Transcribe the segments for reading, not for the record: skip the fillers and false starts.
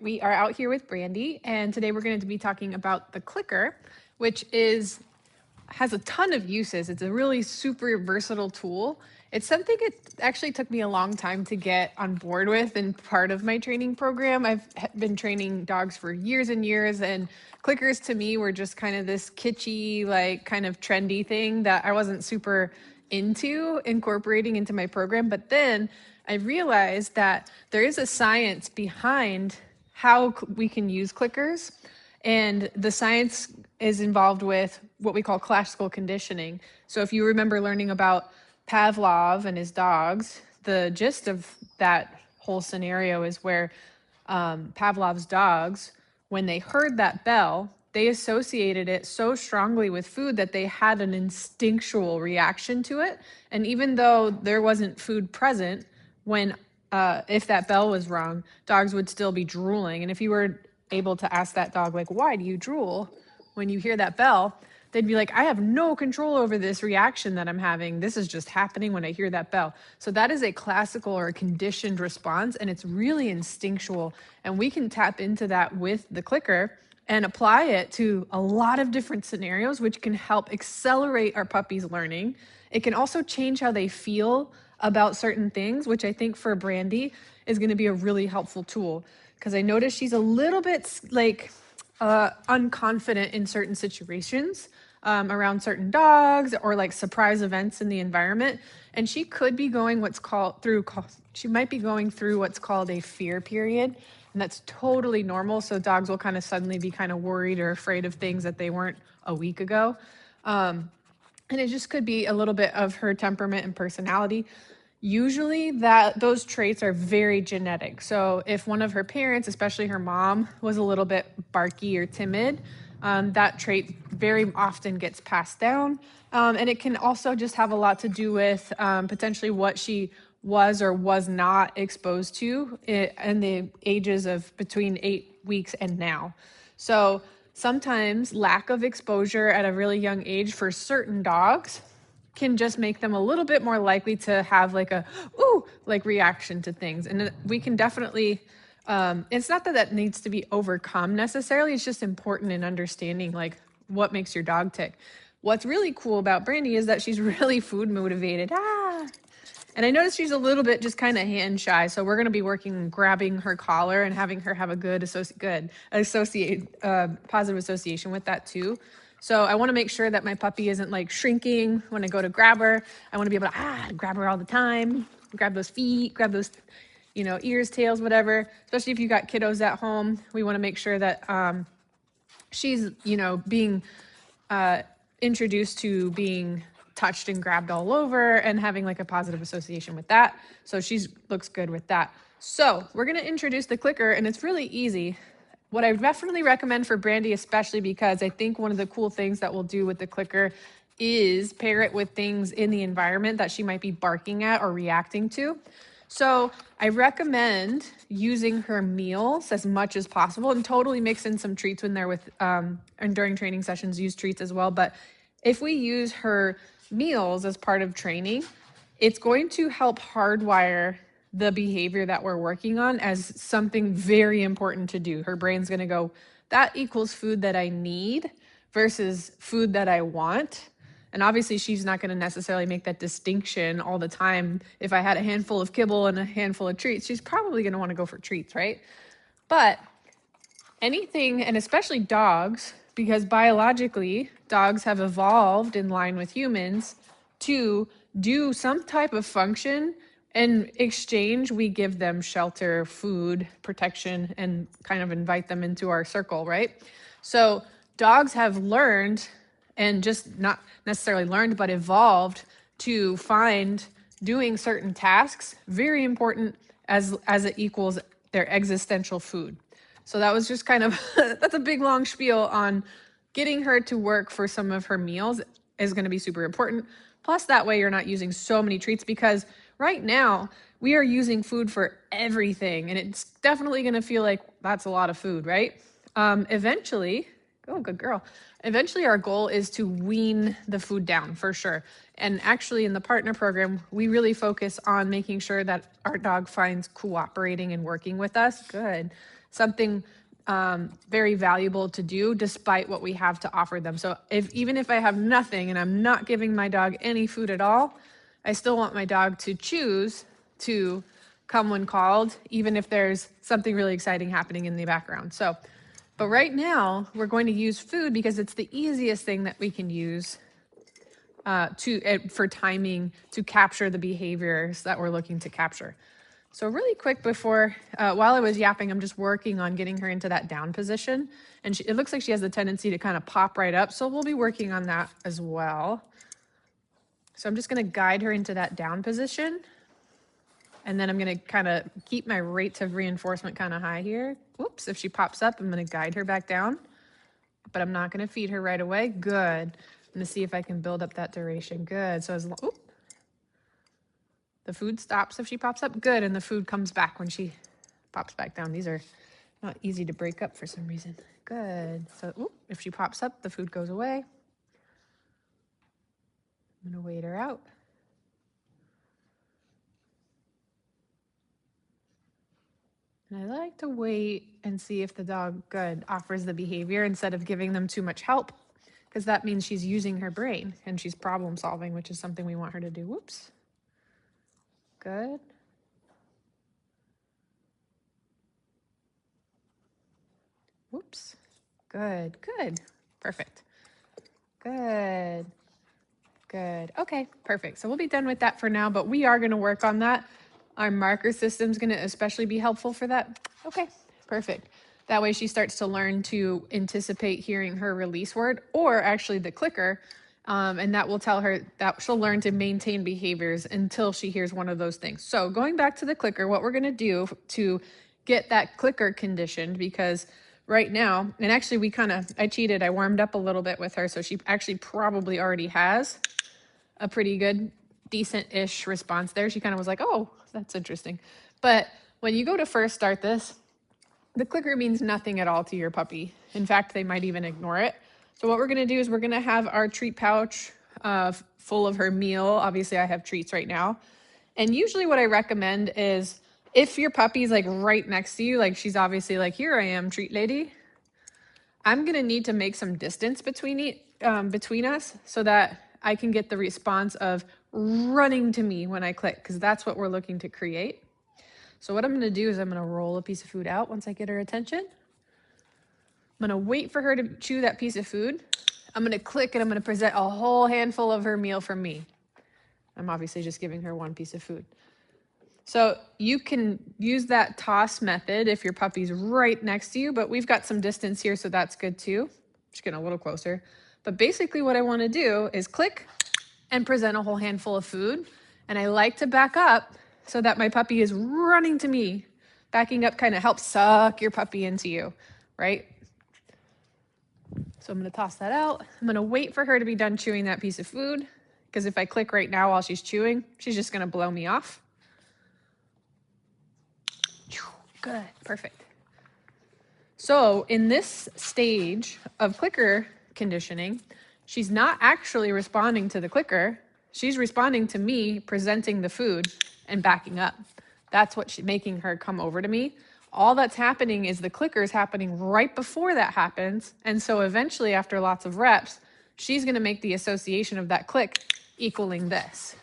We are out here with Brandy, and today we're going to be talking about the clicker, which has a ton of uses. It's a really super versatile tool. It's something it actually took me a long time to get on board with and part of my training program. I've been training dogs for years and years, and clickers to me were just kind of this kitschy, like kind of trendy thing that I wasn't super into incorporating into my program. But then I realized that there is a science behind how we can use clickers. And the science is involved with what we call classical conditioning. So if you remember learning about Pavlov and his dogs, the gist of that whole scenario is where Pavlov's dogs, when they heard that bell, they associated it so strongly with food that they had an instinctual reaction to it. And even though there wasn't food present, when if that bell was rung, dogs would still be drooling. And if you were able to ask that dog, like, why do you drool when you hear that bell? They'd be like, I have no control over this reaction that I'm having. This is just happening when I hear that bell. So that is a classical or a conditioned response, and it's really instinctual. And we can tap into that with the clicker and apply it to a lot of different scenarios, which can help accelerate our puppy's learning. It can also change how they feel about certain things, which I think for Brandy is going to be a really helpful tool, because I noticed she's a little bit like unconfident in certain situations around certain dogs or like surprise events in the environment. And she could be going she might be going through what's called a fear period. And that's totally normal. So dogs will kind of suddenly be kind of worried or afraid of things that they weren't a week ago. And it just could be a little bit of her temperament and personality. Usually those traits are very genetic. So if one of her parents, especially her mom, was a little bit barky or timid, that trait very often gets passed down. And it can also just have a lot to do with potentially what she was or was not exposed to in the ages of between 8 weeks and now. So sometimes lack of exposure at a really young age for certain dogs can just make them a little bit more likely to have like a reaction to things. And we can definitely it's not that needs to be overcome necessarily. It's just important in understanding like what makes your dog tick. What's really cool about Brandy is that she's really food motivated. And I noticed she's a little bit just kind of hand shy. So we're going to be working on grabbing her collar and having her have a positive association with that too. So I want to make sure that my puppy isn't like shrinking when I go to grab her. I want to be able to grab her all the time, grab those feet, grab those, ears, tails, whatever. Especially if you got kiddos at home, we want to make sure that she's, being introduced to being touched and grabbed all over and having like a positive association with that. So she looks good with that. So we're going to introduce the clicker, and it's really easy. What I definitely recommend for Brandy, especially because I think one of the cool things that we'll do with the clicker is pair it with things in the environment that she might be barking at or reacting to. So I recommend using her meals as much as possible, and totally mix in some treats when they're with, and during training sessions, use treats as well. But if we use her meals as part of training, it's going to help hardwire the behavior that we're working on as something very important to do. Her brain's going to go, that equals food that I need versus food that I want. And obviously she's not going to necessarily make that distinction all the time. If I had a handful of kibble and a handful of treats, she's probably going to want to go for treats, right? But anything, and especially dogs, because biologically dogs have evolved in line with humans to do some type of function. In exchange, we give them shelter, food, protection, and kind of invite them into our circle, right? So dogs have learned, and just not necessarily learned, but evolved to find doing certain tasks very important as it equals their existential food. So that was just kind of, that's a big long spiel on getting her to work for some of her meals is going to be super important. Plus that way you're not using so many treats, because right now we are using food for everything, and it's definitely going to feel like that's a lot of food, right? Eventually, oh, good girl. Eventually our goal is to wean the food down for sure. And actually in the partner program, we really focus on making sure that our dog finds cooperating and working with us. Good. something very valuable to do despite what we have to offer them. So even if I have nothing and I'm not giving my dog any food at all, I still want my dog to choose to come when called, even if there's something really exciting happening in the background. So, but right now we're going to use food because it's the easiest thing that we can use for timing to capture the behaviors that we're looking to capture. So really quick before, while I was yapping, I'm just working on getting her into that down position. And it looks like she has the tendency to kind of pop right up. So we'll be working on that as well. So I'm just going to guide her into that down position. And then I'm going to kind of keep my rates of reinforcement kind of high here. Whoops, if she pops up, I'm going to guide her back down. But I'm not going to feed her right away. Good. I'm going to see if I can build up that duration. Good. So the food stops if she pops up. Good. And the food comes back when she pops back down. These are not easy to break up for some reason. Good. So if she pops up, the food goes away. I'm going to wait her out. And I like to wait and see if the dog, offers the behavior instead of giving them too much help, because that means she's using her brain and she's problem solving, which is something we want her to do. Whoops. Good. Whoops. Good. Perfect. Good. Okay, perfect. So we'll be done with that for now, but we are going to work on that. Our marker system is going to especially be helpful for that. Okay, perfect. That way she starts to learn to anticipate hearing her release word, or actually the clicker, and that will tell her that she'll learn to maintain behaviors until she hears one of those things. So going back to the clicker, what we're going to do to get that clicker conditioned, because right now, and actually I cheated, I warmed up a little bit with her, so she actually probably already has a pretty good, decent-ish response there. She kind of was like, oh, that's interesting. But when you go to first start this, the clicker means nothing at all to your puppy. In fact, they might even ignore it. So what we're going to do is we're going to have our treat pouch full of her meal. Obviously, I have treats right now. And usually what I recommend is if your puppy's like right next to you, like she's obviously like, here I am, treat lady, I'm going to need to make some distance between us so that I can get the response of running to me when I click, because that's what we're looking to create. So what I'm going to do is I'm going to roll a piece of food out once I get her attention. I'm going to wait for her to chew that piece of food. I'm going to click and I'm going to present a whole handful of her meal from me. I'm obviously just giving her one piece of food. So you can use that toss method if your puppy's right next to you, but we've got some distance here, so that's good too. Just getting a little closer. But basically what I want to do is click and present a whole handful of food. And I like to back up so that my puppy is running to me. Backing up kind of helps suck your puppy into you, right? So I'm going to toss that out. I'm going to wait for her to be done chewing that piece of food, because if I click right now while she's chewing, she's just going to blow me off. Good, perfect. So in this stage of clicker conditioning, she's not actually responding to the clicker. She's responding to me presenting the food and backing up. That's what's making her come over to me. All that's happening is the clicker is happening right before that happens. And so eventually, after lots of reps, she's going to make the association of that click equaling this.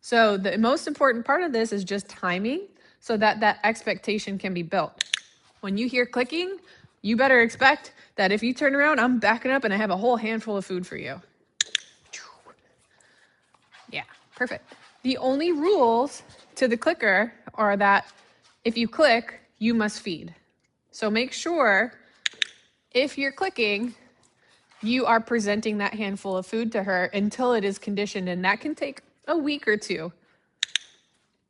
So the most important part of this is just timing so that that expectation can be built. When you hear clicking, you better expect that if you turn around, I'm backing up and I have a whole handful of food for you. Yeah, perfect. The only rules to the clicker are that if you click, you must feed. So make sure if you're clicking, you are presenting that handful of food to her until it is conditioned, and that can take a week or two.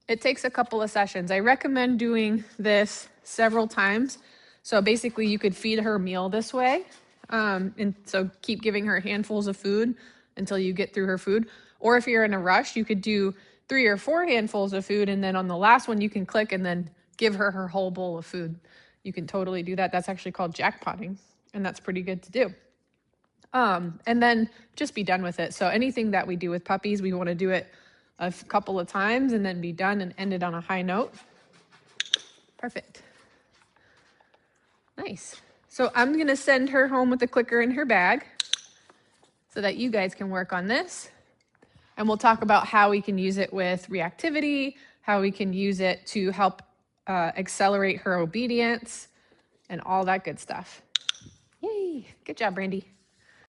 It takes a couple of sessions. I recommend doing this several times. So basically you could feed her meal this way. And so keep giving her handfuls of food until you get through her food. Or if you're in a rush, you could do 3 or 4 handfuls of food. And then on the last one, you can click and then give her her whole bowl of food. You can totally do that. That's actually called jackpotting. And that's pretty good to do. And then just be done with it. So anything that we do with puppies, we want to do it a couple of times and then be done and end it on a high note. Perfect. Nice. So I'm going to send her home with the clicker in her bag so that you guys can work on this. And we'll talk about how we can use it with reactivity, how we can use it to help accelerate her obedience, and all that good stuff. Yay! Good job, Brandy.